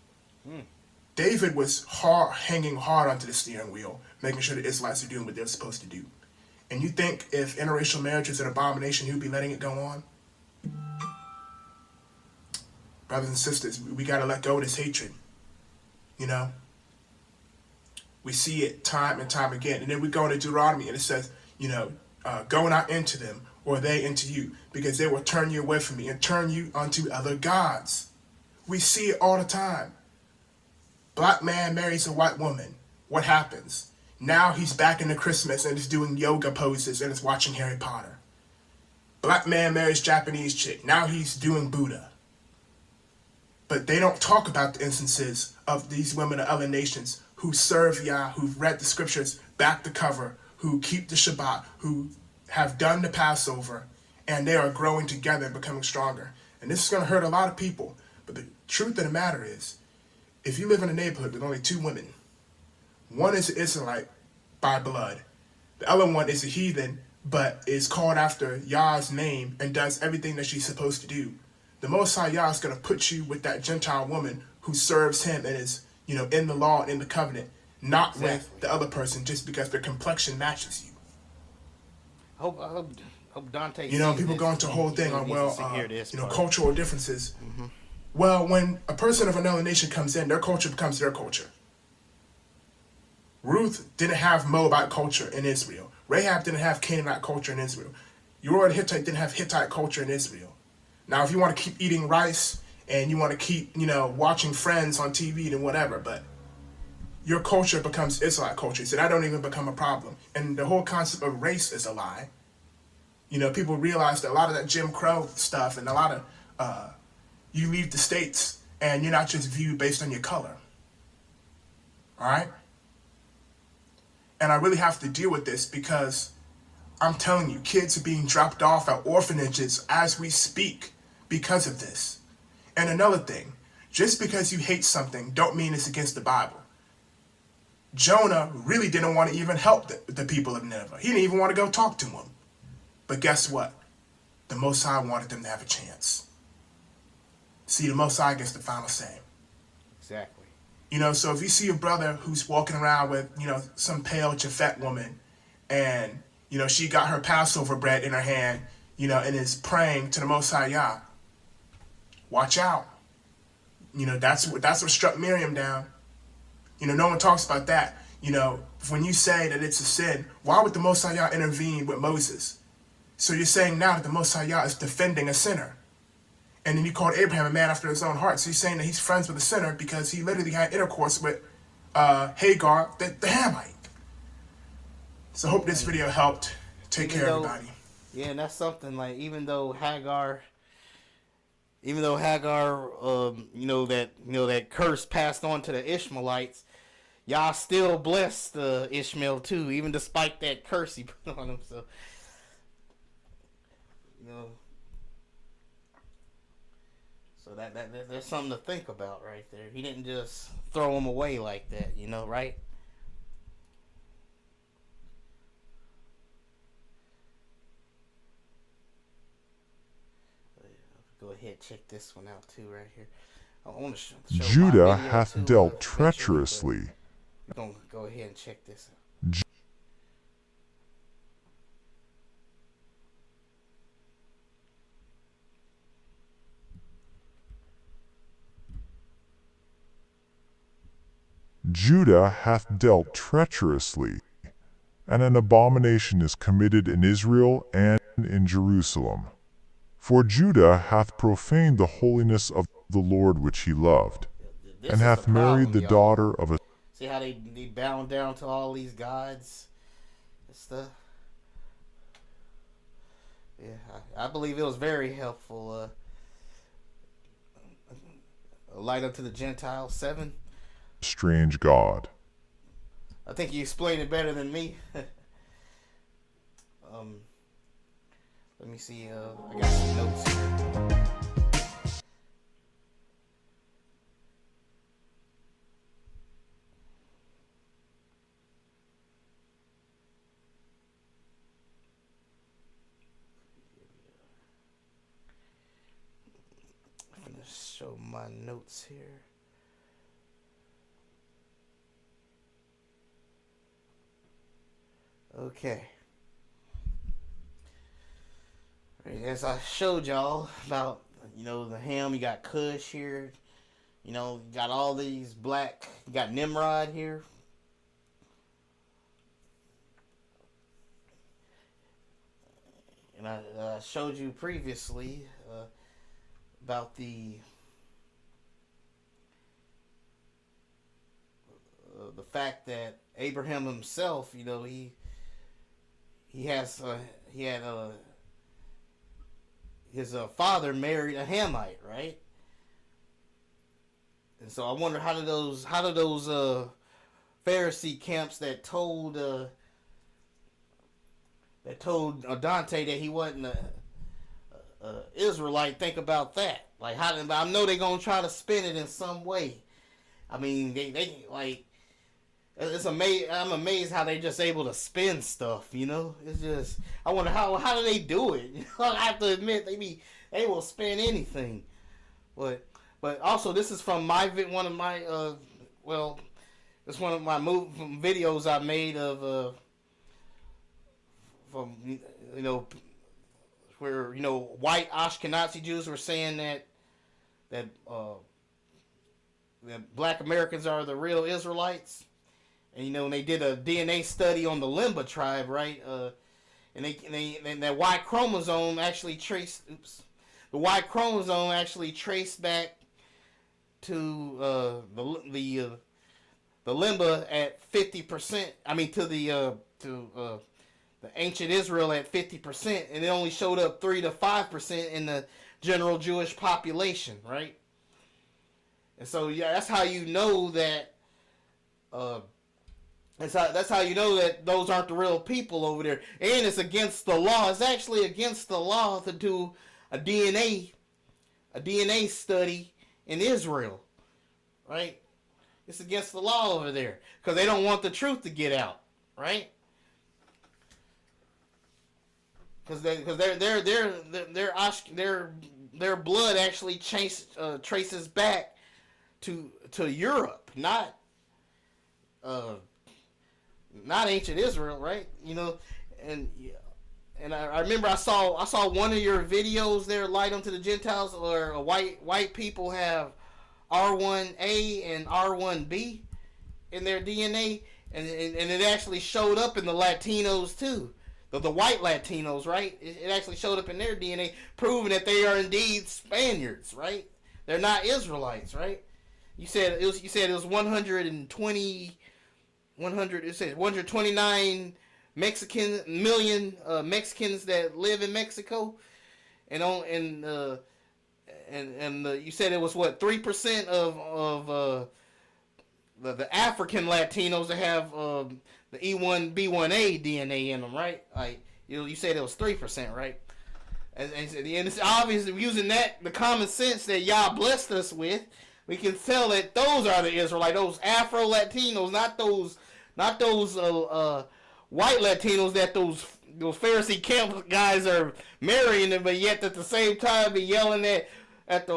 David was hanging hard onto the steering wheel, making sure the Israelites are doing what they're supposed to do. And you think if interracial marriage is an abomination, he would be letting it go on? Brothers and sisters, we got to let go of this hatred. We see it time and time again. And then we go into Deuteronomy and it says, go not into them, or they into you, because they will turn you away from me and turn you unto other gods. We see it all the time. Black man marries a white woman. What happens? Now he's back into Christmas and is doing yoga poses and is watching Harry Potter. Black man marries Japanese chick. Now he's doing Buddha. But they don't talk about the instances of these women of other nations who serve Yah, who've read the scriptures back to cover, who keep the Shabbat, who have done the Passover, and they are growing together and becoming stronger. And this is going to hurt a lot of people. But the truth of the matter is, if you live in a neighborhood with only two women, one is an Israelite by blood, the other one is a heathen, but is called after Yah's name and does everything that she's supposed to do. The Most High Yah is going to put you with that Gentile woman who serves him and is, in the law and in the covenant, not with the other person just because their complexion matches you. Hope Dante. People go into a whole thing on cultural differences. Mm-hmm. Well, when a person of another nation comes in, their culture becomes their culture. Ruth didn't have Moabite culture in Israel. Rahab didn't have Canaanite culture in Israel. Uriah the Hittite didn't have Hittite culture in Israel. Now, if you want to keep eating rice and you want to keep, watching Friends on TV and whatever, but your culture becomes Israelite culture, so that don't even become a problem. And the whole concept of race is a lie. People realize that a lot of that Jim Crow stuff and a lot of, you leave the States and you're not just viewed based on your color. All right? And I really have to deal with this because I'm telling you, kids are being dropped off at orphanages as we speak because of this. And another thing, just because you hate something don't mean it's against the Bible. Jonah really didn't want to even help the people of Nineveh. He didn't even want to go talk to them. But guess what? The Most High wanted them to have a chance. See, the Most High gets the final say. Exactly. So if you see a brother who's walking around with, some pale Japhet woman and, she got her Passover bread in her hand, and is praying to the Most High Yah, watch out. That's what struck Miriam down. No one talks about that. When you say that it's a sin, why would the Most High Yah intervene with Moses? So you're saying now that the Most High Yah is defending a sinner. And then you called Abraham a man after his own heart. So you're saying that he's friends with a sinner because he literally had intercourse with Hagar, the Hamite. So I hope this video helped. Take care, everybody. Yeah, and that's something like even though Hagar, that curse passed on to the Ishmaelites, y'all still blessed Ishmael too, even despite that curse he put on him. So, so that there's something to think about right there. He didn't just throw him away like that, right? Go ahead, check this one out too, right here. I want to show Judah hath dealt treacherously. We're gonna go ahead and check this out. Judah hath dealt treacherously, and an abomination is committed in Israel and in Jerusalem. For Judah hath profaned the holiness of the Lord which he loved, and hath married the daughter of a... See how they bound down to all these gods and stuff? Yeah, I believe it was very helpful. A light unto the Gentiles 7. strange God. I think you explained it better than me. Let me see. I got some notes here. I'm gonna show my notes here. Okay. As I showed y'all about, the Ham, you got Cush here. You got all these black, you got Nimrod here. And I showed you previously about the the fact that Abraham himself, he has he had his father married a Hamite, right? And so I wonder how do those Pharisee camps that told Dante that he wasn't a Israelite think about that? Like, how? I know they're gonna try to spin it in some way. I mean, they like. It's amazing. I'm amazed how they just able to spin stuff. It's just. I wonder how do they do it. I have to admit they will spin anything. But also this is from one of my it's one of my videos I made of from where white Ashkenazi Jews were saying that black Americans are the real Israelites. And when they did a DNA study on the Limba tribe, right? And that Y chromosome actually traced. The Y chromosome actually traced back to the Limba at 50%. I mean, to the ancient Israel at 50%, and it only showed up 3 to 5% in the general Jewish population, right? And so that's how you know that. That's how you know that those aren't the real people over there. And it's against the law. It's actually against the law to do a DNA study in Israel, right? It's against the law over there because they don't want the truth to get out, right? Because their blood actually traces back to Europe, not ancient Israel, right? And I remember I saw one of your videos there, Light Unto the Gentiles, where white people have R1A and R1B in their DNA, and it actually showed up in the Latinos too, the white Latinos, right? It actually showed up in their DNA, proving that they are indeed Spaniards, right? They're not Israelites, right? You said it was 120. 100. It says 129 million Mexicans that live in Mexico, and you said it was what 3% of the African Latinos that have the E1B1A DNA in them, right? Like you said it was 3%, right? And it's obvious using the common sense that y'all blessed us with, we can tell that those are the Israelites, those Afro Latinos, not those white Latinos that those Pharisee camp guys are marrying them, but yet at the same time be yelling at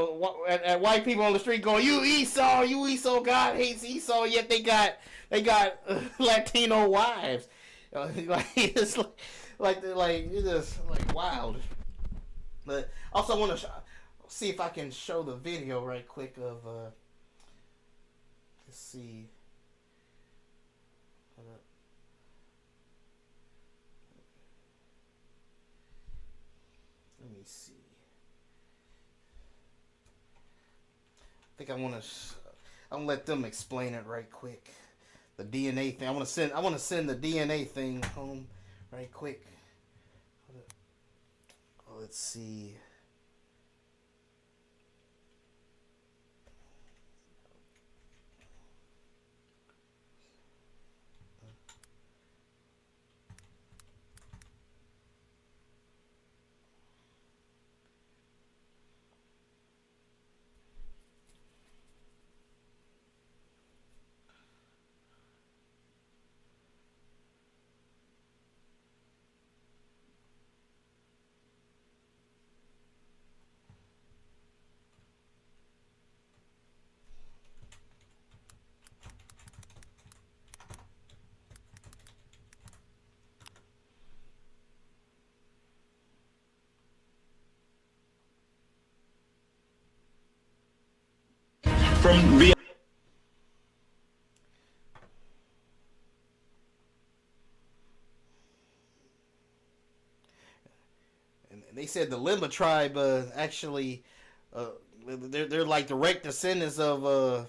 white people on the street, going, "You Esau, God hates Esau." Yet they got Latino wives. It's just like wild. But also I want to see if I can show the video right quick of let's see. Let me see. I think I'm gonna let them explain it right quick. The DNA thing. I want to send the DNA thing home right quick. Let's see. From beyond. And they said the Limba tribe actually they're like direct descendants of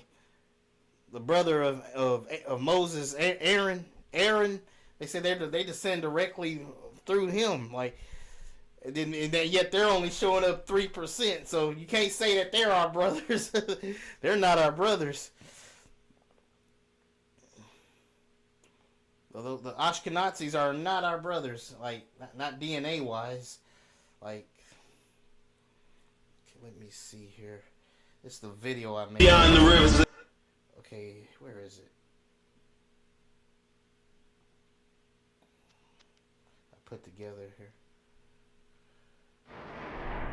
the brother of Moses, Aaron. They said they descend directly through him. Like, and yet they're only showing up 3%. So you can't say that they're our brothers. They're not our brothers. The Ashkenazis are not our brothers. Like, not DNA wise. Like, okay, let me see here. This is the video I made. Beyond the rivers. Okay, where is it? I put together here.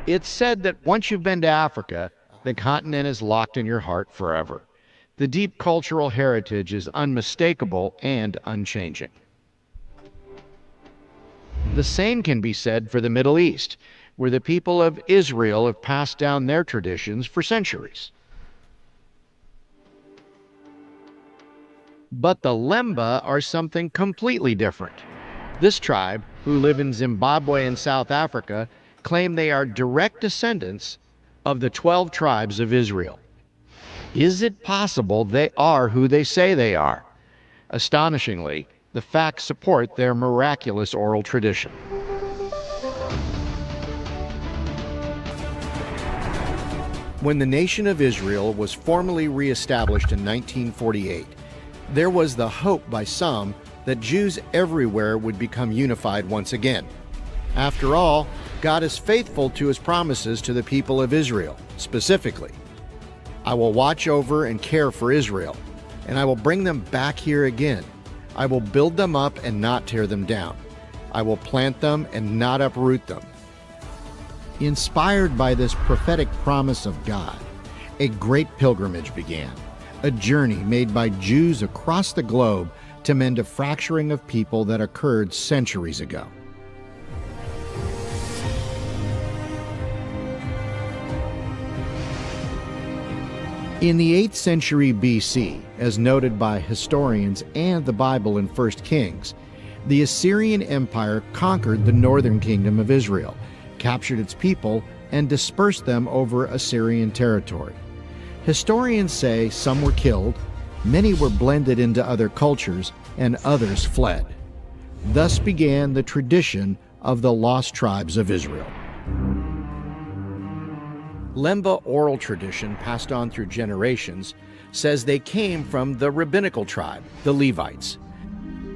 It's said that once you've been to Africa, the continent is locked in your heart forever. The deep cultural heritage is unmistakable and unchanging. The same can be said for the Middle East, where the people of Israel have passed down their traditions for centuries. But the Lemba are something completely different. This tribe, who live in Zimbabwe and South Africa, claim they are direct descendants of the 12 tribes of Israel. Is it possible they are who they say they are? Astonishingly, the facts support their miraculous oral tradition. When the nation of Israel was formally reestablished in 1948, there was the hope by some that Jews everywhere would become unified once again. After all, God is faithful to his promises to the people of Israel, specifically. I will watch over and care for Israel, and I will bring them back here again. I will build them up and not tear them down. I will plant them and not uproot them. Inspired by this prophetic promise of God, a great pilgrimage began, a journey made by Jews across the globe to mend a fracturing of people that occurred centuries ago. In the 8th century BC, as noted by historians and the Bible in 1 Kings, the Assyrian Empire conquered the northern kingdom of Israel, captured its people, and dispersed them over Assyrian territory. Historians say some were killed, many were blended into other cultures, and others fled. Thus began the tradition of the lost tribes of Israel. Lemba oral tradition passed on through generations says they came from the rabbinical tribe, the Levites.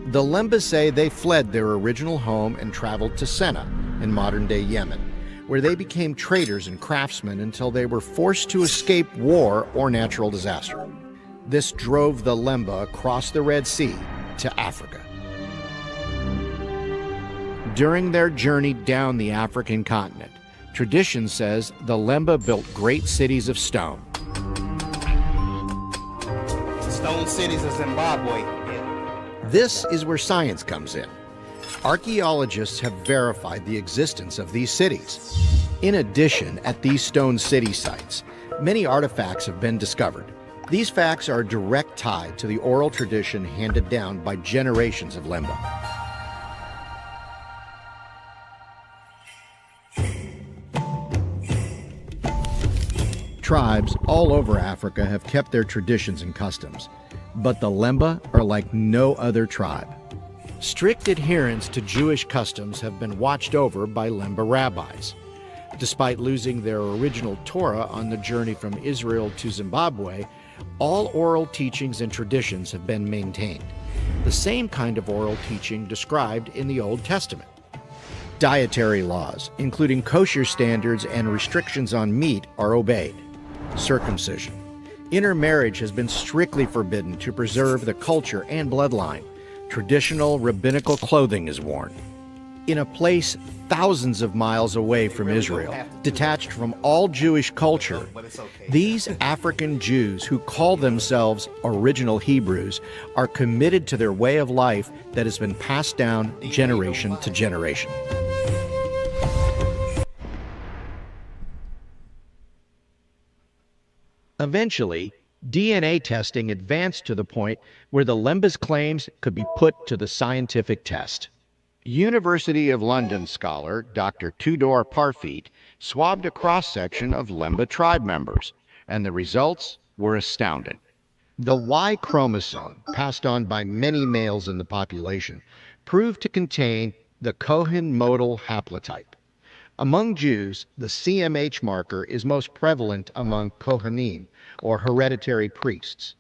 The Lemba say they fled their original home and traveled to Senna in modern-day Yemen, where they became traders and craftsmen until they were forced to escape war or natural disaster. This drove the Lemba across the Red Sea to Africa. During their journey down the African continent, tradition says the Lemba built great cities of stone. Stone cities of Zimbabwe. This is where science comes in. Archaeologists have verified the existence of these cities. In addition, at these stone city sites, many artifacts have been discovered. These facts are direct tied to the oral tradition handed down by generations of Lemba. Tribes all over Africa have kept their traditions and customs, but the Lemba are like no other tribe. Strict adherence to Jewish customs have been watched over by Lemba rabbis. Despite losing their original Torah on the journey from Israel to Zimbabwe, all oral teachings and traditions have been maintained. The same kind of oral teaching described in the Old Testament. Dietary laws, including kosher standards and restrictions on meat, are obeyed. Circumcision. Intermarriage has been strictly forbidden to preserve the culture and bloodline. Traditional rabbinical clothing is worn. In a place thousands of miles away from Israel, detached from all Jewish culture, these African Jews who call themselves original Hebrews are committed to their way of life that has been passed down generation to generation. Eventually, DNA testing advanced to the point where the Lemba's claims could be put to the scientific test. University of London scholar Dr. Tudor Parfit swabbed a cross-section of Lemba tribe members, and the results were astounding. The Y chromosome, passed on by many males in the population, proved to contain the Cohen modal haplotype. Among Jews, the CMH marker is most prevalent among Kohanim, or hereditary priests.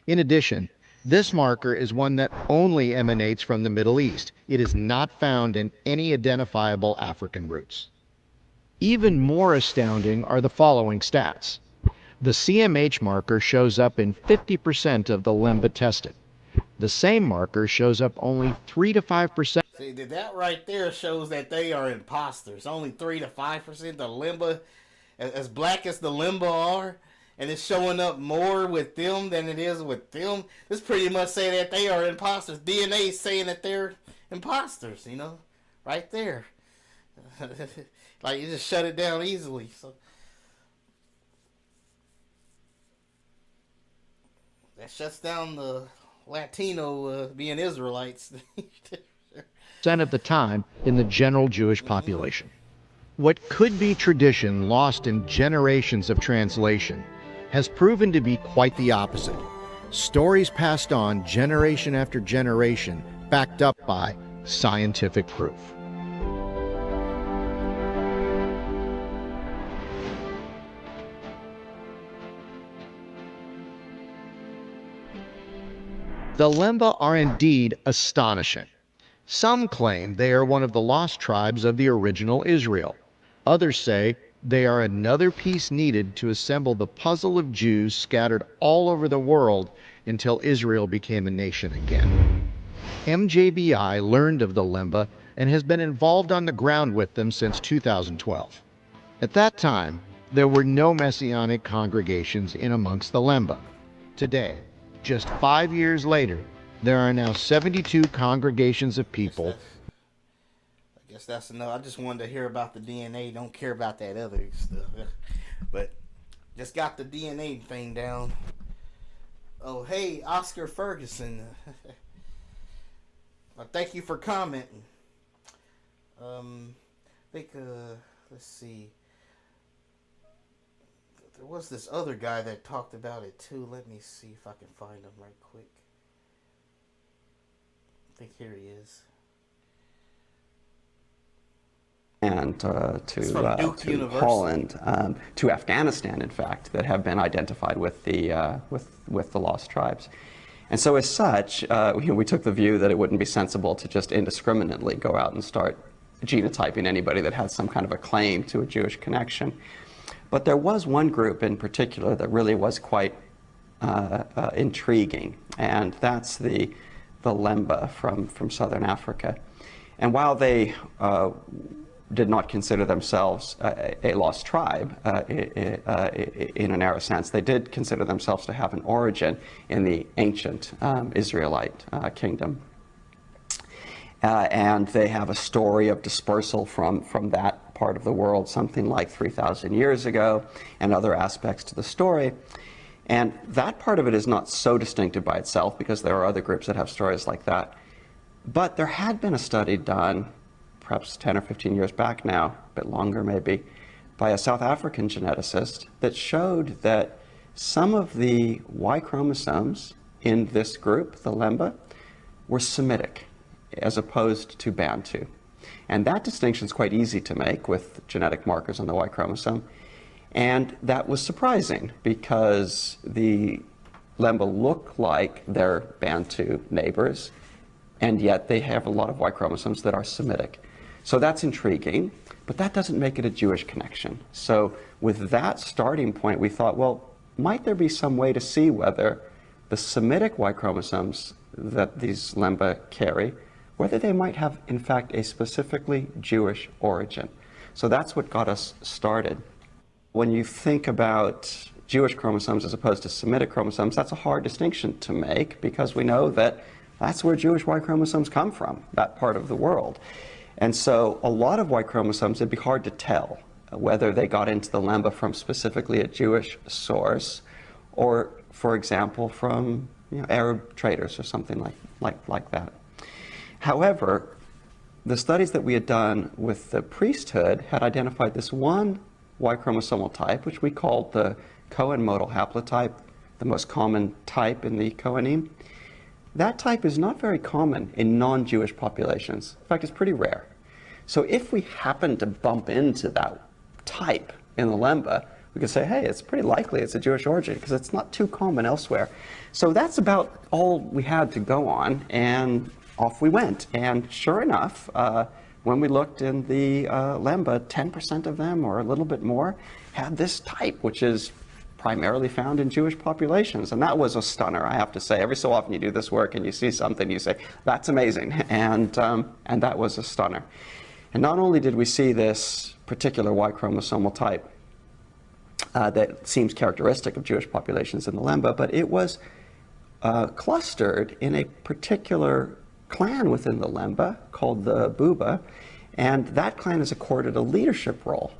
In addition, this marker is one that only emanates from the Middle East. It is not found in any identifiable African roots. Even more astounding are the following stats. The CMH marker shows up in 50% of the Lemba tested. The same marker shows up only 3 to 5%. See, that right there shows that they are imposters. Only 3 to 5%. The Limba, as black as the Limba are, and it's showing up more with them than it is with them. This pretty much say that they are imposters. DNA is saying that they're imposters, you know, right there. Like, you just shut it down easily. So that shuts down the Latino being Israelites. Of the time in the general Jewish population. What could be tradition lost in generations of translation has proven to be quite the opposite. Stories passed on generation after generation, backed up by scientific proof. The Lemba are indeed astonishing. Some claim they are one of the lost tribes of the original Israel. Others say they are another piece needed to assemble the puzzle of Jews scattered all over the world until Israel became a nation again. MJBI learned of the Lemba and has been involved on the ground with them since 2012. At that time, there were no Messianic congregations in amongst the Lemba. Today, just 5 years later, there are now 72 congregations of people. I guess that's enough. I just wanted to hear about the DNA. Don't care about that other stuff. But just got the DNA thing down. Oh, hey, Oscar Ferguson. Thank you for commenting. I think, let's see. There was this other guy that talked about it too. Let me see if I can find him right quick. I think here he is. And to Holland, to Afghanistan, in fact, that have been identified with the lost tribes. And so, as such, we took the view that it wouldn't be sensible to just indiscriminately go out and start genotyping anybody that had some kind of a claim to a Jewish connection. But there was one group in particular that really was quite intriguing, and that's the Lemba from southern Africa. And while they did not consider themselves a lost tribe in a narrow sense, they did consider themselves to have an origin in the ancient Israelite kingdom. And they have a story of dispersal from that part of the world something like 3,000 years ago, and other aspects to the story. And that part of it is not so distinctive by itself, because there are other groups that have stories like that. But there had been a study done, perhaps 10 or 15 years back now, a bit longer maybe, by a South African geneticist that showed that some of the Y chromosomes in this group, the Lemba, were Semitic as opposed to Bantu. And that distinction is quite easy to make with genetic markers on the Y chromosome. And that was surprising, because the Lemba look like their Bantu neighbors, and yet they have a lot of Y chromosomes that are Semitic. So that's intriguing, but that doesn't make it a Jewish connection. So with that starting point, we thought, well, might there be some way to see whether the Semitic Y chromosomes that these Lemba carry, whether they might have, in fact, a specifically Jewish origin. So that's what got us started. When you think about Jewish chromosomes as opposed to Semitic chromosomes, that's a hard distinction to make, because we know that that's where Jewish Y chromosomes come from, that part of the world. And so a lot of Y chromosomes, it'd be hard to tell whether they got into the Lemba from specifically a Jewish source, or, for example, from Arab traders or something like that. However, the studies that we had done with the priesthood had identified this one Y chromosomal type, which we called the Cohen modal haplotype, the most common type in the Kohanim, that type is not very common in non-Jewish populations. In fact, it's pretty rare. So if we happen to bump into that type in the Lemba, we could say, hey, it's pretty likely it's a Jewish origin because it's not too common elsewhere. So that's about all we had to go on, and off we went. And sure enough, when we looked in the Lemba, 10% of them, or a little bit more, had this type, which is primarily found in Jewish populations. And that was a stunner, I have to say. Every so often you do this work and you see something, you say, that's amazing. And that was a stunner. And not only did we see this particular Y chromosomal type that seems characteristic of Jewish populations in the Lemba, but it was clustered in a particular clan within the Lemba called the Buba, and that clan is accorded a leadership role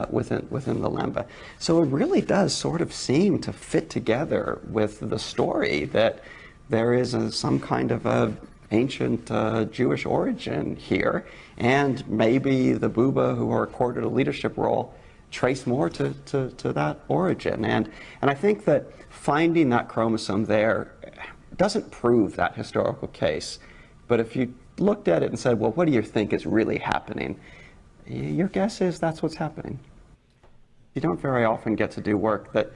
within the Lemba. So it really does sort of seem to fit together with the story that there is some kind of a ancient Jewish origin here, and maybe the Buba who are accorded a leadership role trace more to that origin. And I think that finding that chromosome there doesn't prove that historical case, but if you looked at it and said, well, what do you think is really happening? Your guess is that's what's happening. You don't very often get to do work that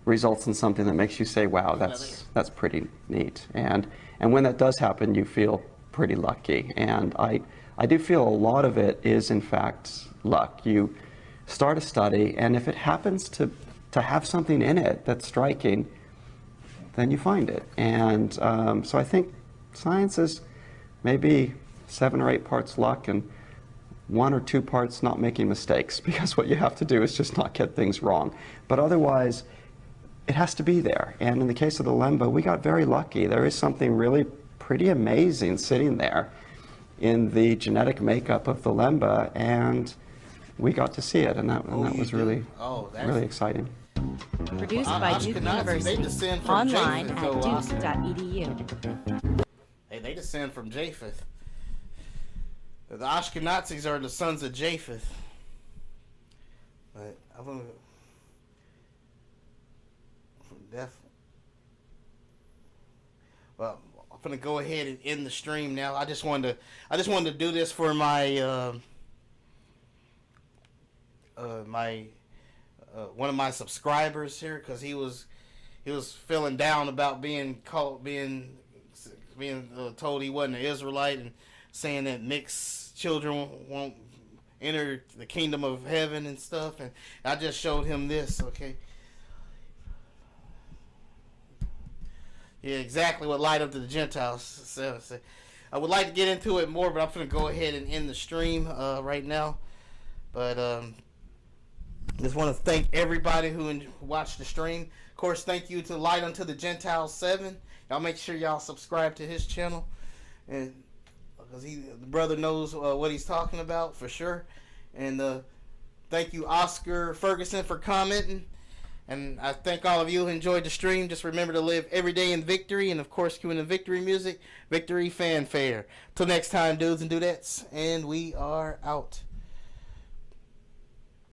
results in something that makes you say, wow, that's pretty neat. And when that does happen, you feel pretty lucky. And I do feel a lot of it is, in fact, luck. You start a study, and if it happens to have something in it that's striking, then you find it. And so I think science is maybe 7 or 8 parts luck and 1 or 2 parts not making mistakes, because what you have to do is just not get things wrong. But otherwise, it has to be there. And in the case of the Lemba, we got very lucky. There is something really pretty amazing sitting there in the genetic makeup of the Lemba, and we got to see it, and that was really exciting. Produced by Duke University. Online at duke.edu. Hey, they descend from Japheth. The Ashkenazis are the sons of Japheth. But I'm gonna well, I'm gonna go ahead and end the stream now. I just wanted to do this for my one of my subscribers here, because he was feeling down about being told he wasn't an Israelite, and saying that mixed children won't enter the kingdom of heaven and stuff. And I just showed him this, okay? Yeah, exactly what Light Up to the Gentiles says. I would like to get into it more, but I'm going to go ahead and end the stream right now. But just want to thank everybody who watched the stream. Of course, thank you to Light Unto the Gentiles 7. Y'all make sure y'all subscribe to his channel, and because the brother knows what he's talking about for sure. And thank you, Oscar Ferguson, for commenting. And I thank all of you who enjoyed the stream. Just remember to live every day in victory, and of course, cue in the victory music, victory fanfare. Till next time, dudes and dudettes, and we are out.